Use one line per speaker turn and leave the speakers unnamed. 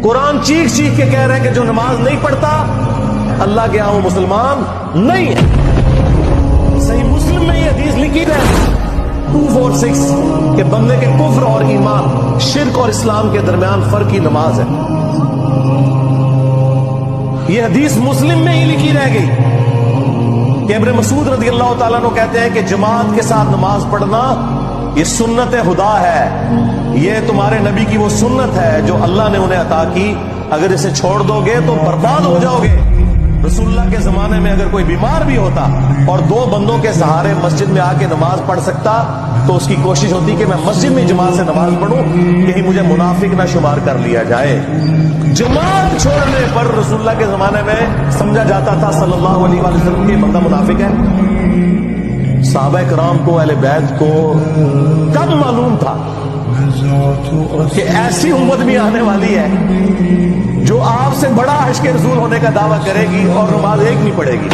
قرآن چیخ چیخ کے کہہ رہے ہیں کہ جو نماز نہیں پڑھتا اللہ کے ہاں وہ مسلمان نہیں ہے۔ صحیح مسلم میں یہ حدیث لکھی ہے 246 کہ بندے کے کفر اور ایمان، شرک اور اسلام کے درمیان فرق کی نماز ہے۔ یہ حدیث مسلم میں ہی لکھی رہ گئی کہ ابن مسعود رضی اللہ تعالیٰ عنہ کہتے ہیں کہ جماعت کے ساتھ نماز پڑھنا یہ سنت خدا ہے، یہ تمہارے نبی کی وہ سنت ہے جو اللہ نے انہیں عطا کی، اگر اسے چھوڑ دو گے تو برباد ہو جاؤ گے۔ رسول اللہ کے زمانے میں اگر کوئی بیمار بھی ہوتا اور 2 بندوں کے سہارے مسجد میں آ کے نماز پڑھ سکتا تو اس کی کوشش ہوتی کہ میں مسجد میں جماعت سے نماز پڑھوں، کہیں مجھے منافق نہ شمار کر لیا جائے۔ جماعت چھوڑنے پر رسول اللہ کے زمانے میں سمجھا جاتا تھا صلی اللہ علیہ وآلہ وسلم کہ بندہ منافق ہے۔ صحابہ کرام کو، اہل بیت کو کب معلوم تھا کہ ایسی امت بھی آنے والی ہے جو آپ سے بڑا عشق رسول ہونے کا دعویٰ کرے گی اور نماز ایک نہیں پڑھے گی؟